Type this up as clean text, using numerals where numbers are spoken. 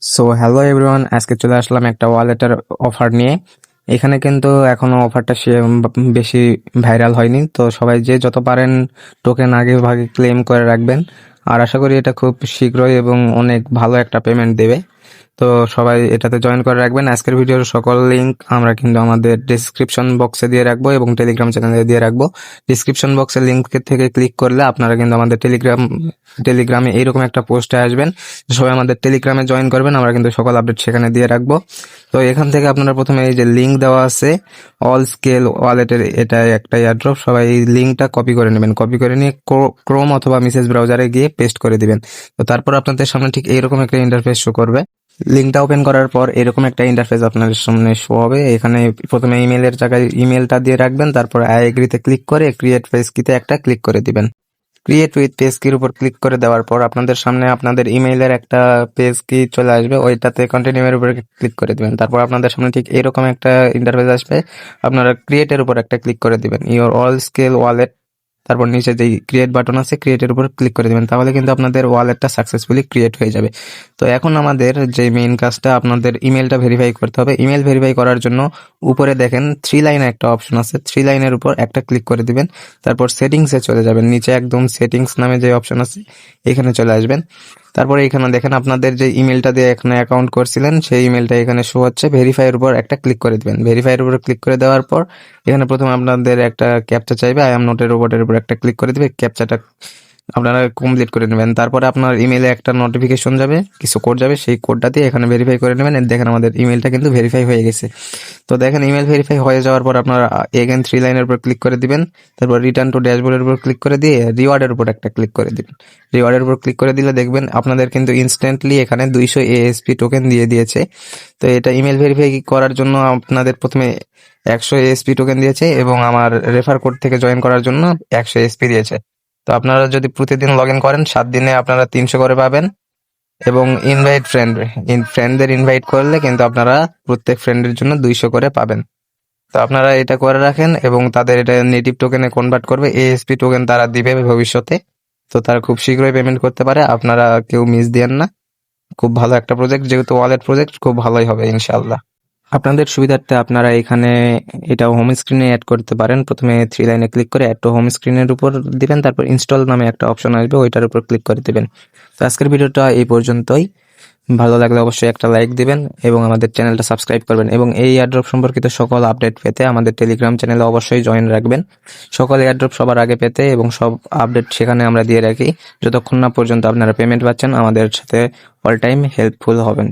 So hello everyone, আজকে চলে আসলাম একটা ওয়ালেটের অফার নিয়ে। এখানে কিন্তু এখনো অফারটা বেশি ভাইরাল হয়নি, তো সবাই যে যত পারেন টোকেন আগে ভাগে ক্লেম করে রাখবেন। আর আশা করি এটা খুব শীঘ্রই এবং অনেক ভালো একটা পেমেন্ট দেবে। তো সবাই এটাতে জয়েন করে রাখবেন। আজকের ভিডিওর সকল লিংক আমরা কিন্তু আমাদের ডিসক্রিপশন বক্সে দিয়ে রাখবো এবং টেলিগ্রাম চ্যানেলে দিয়ে রাখবো। ডিসক্রিপশন বক্সের লিংক থেকে ক্লিক করলে আপনারা কিন্তু আমাদের টেলিগ্রামে এইরকম একটা পোস্টে আসবেন। সবাই আমাদের টেলিগ্রামে জয়েন করবেন, আমরা কিন্তু সকল আপডেট সেখানে দিয়ে রাখবো। তো এখান থেকে আপনারা প্রথমে এই যে লিংক দেওয়া আছে অল স্কেল ওয়ালেটের, এটা একটা এয়ারড্রপ, সবাই এই লিংকটা কপি করে নেবেন। কপি করে নিয়ে ক্রোম অথবা মেসেজ ব্রাউজারে গিয়ে পেস্ট করে দিবেন। তো তারপর আপনাদের সামনে ঠিক এইরকম একটা ইন্টারফেস শো করবে। লিঙ্কটা ওপেন করার পর এরকম একটা ইন্টারফেস আপনাদের সামনে শো হবে। এখানে প্রথমে ইমেলের জায়গায় ইমেলটা দিয়ে রাখবেন, তারপর আই এগ্রিতে ক্লিক করে ক্রিয়েট পেজ কিতে একটা ক্লিক করে দিবেন। ক্রিয়েট উইথ পেজ কির উপর ক্লিক করে দেওয়ার পর আপনাদের সামনে আপনাদের ইমেইলের একটা পেজ কি চলে আসবে, ওইটাতে কন্টিনিউ এর উপরে ক্লিক করে দিবেন। তারপর আপনাদের সামনে ঠিক এরকম একটা ইন্টারফেস আসবে, আপনারা ক্রিয়েটের উপর একটা ক্লিক করে দিবেন, ইওর অল স্কেল ওয়ালেট। তারপর নিচে যেই ক্রিয়েট বাটন আছে ক্রিয়েটের উপর ক্লিক করে দিবেন, তাহলে কিন্তু আপনাদের ওয়ালেটটা সাকসেসফুলি ক্রিয়েট হয়ে যাবে। তো এখন আমাদের যে মেইন কাজটা, আপনাদের ইমেলটা ভেরিফাই করতে হবে। ইমেল ভেরিফাই করার জন্য উপরে দেখেন 3 লাইনে একটা অপশন আছে, 3 লাইনের উপর একটা ক্লিক করে দিবেন। তারপর সেটিংসে চলে যাবেন, নিচে একদম সেটিংস নামে যে অপশন আছে এখানে চলে আসবেন। তারপরে এখানে দেখেন আপনাদের যে ইমেলটা দিয়ে এখানে অ্যাকাউন্ট করছিলেন সেই ইমেলটা এখানে শো হচ্ছে। ভেরিফাইয়ের উপর একটা ক্লিক করে দিবেন। ভেরিফাইয়ের উপর ক্লিক করে দেওয়ার পর এখানে প্রথমে আপনাদের একটা ক্যাপচা চাইবে, আই এম নট এর রোবটের উপর একটা ক্লিক করে দিবে, ক্যাপচাটা আপনারা কমপ্লিট করে নেবেন। তারপরে আপনার ইমেলে একটা নোটিফিকেশন যাবে, কিছু কোড যাবে, সেই কোডটা দিয়ে এখানে ভেরিফাই করে নেবেন। দেখেন আমাদের ইমেলটা কিন্তু ভেরিফাই হয়ে গেছে। তো দেখেন ইমেল ভেরিফাই হয়ে যাওয়ার পর আপনারা এগেন 3 লাইনের উপর ক্লিক করে দিবেন। তারপর রিটার্ন টু ড্যাশবোর্ডের উপর ক্লিক করে দিয়ে রিওয়ার্ডের উপর একটা ক্লিক করে দিবেন। রিওয়ার্ডের উপর ক্লিক করে দিলে দেখবেন আপনাদের কিন্তু ইনস্ট্যান্টলি এখানে 200 এএসপি টোকেন দিয়ে দিয়েছে। তো এটা ইমেল ভেরিফাই করার জন্য আপনাদের প্রথমে 100 এএসপি টোকেন দিয়েছে এবং আমার রেফার কোড থেকে জয়েন করার জন্য 100 এএসপি দিয়েছে। তো আপনারা যদি প্রতিদিন লগ ইন করেন 7 দিনে আপনারা 300 করে পাবেন। এবং ফ্রেন্ডদের ইনভাইট করলে কিন্তু আপনারা প্রত্যেক ফ্রেন্ডের জন্য 200 করে পাবেন। তো আপনারা এটা করে রাখেন এবং তাদের এটা নেটিভ টোকেনে কনভার্ট করবে, এএসপি টোকেন তারা দিবে ভবিষ্যতে। তো তারা খুব শীঘ্রই পেমেন্ট করতে পারে, আপনারা কেউ মিস দিয়েন না। খুব ভালো একটা প্রজেক্ট, যেহেতু ওয়ালেট প্রজেক্ট, খুব ভালোই হবে ইনশাআল্লাহ। আপনাদের সুবিধার্থে আপনারা এখানে এটা হোম স্ক্রিনে অ্যাড করতে পারেন। প্রথমে 3 লাইনে ক্লিক করে অ্যাড টু হোম স্ক্রিনের উপর দিবেন, তারপর ইনস্টল নামে একটা অপশন আসবে, ওইটার উপর ক্লিক করে দিবেন। তো আজকের ভিডিওটা এই পর্যন্তই। ভালো লাগলে অবশ্যই একটা লাইক দিবেন এবং আমাদের চ্যানেলটা সাবস্ক্রাইব করবেন এবং এই এয়ারড্রপ সম্পর্কিত সকল আপডেট পেতে আমাদের টেলিগ্রাম চ্যানেলে অবশ্যই জয়েন রাখবেন। সকল এয়ারড্রপ সবার আগে পেতে এবং সব আপডেট সেখানে আমরা দিয়ে রাখি। যতক্ষণ না পর্যন্ত আপনারা পেমেন্ট পাচ্ছেন, আমাদের সাথে অল টাইম হেল্পফুল হবেন।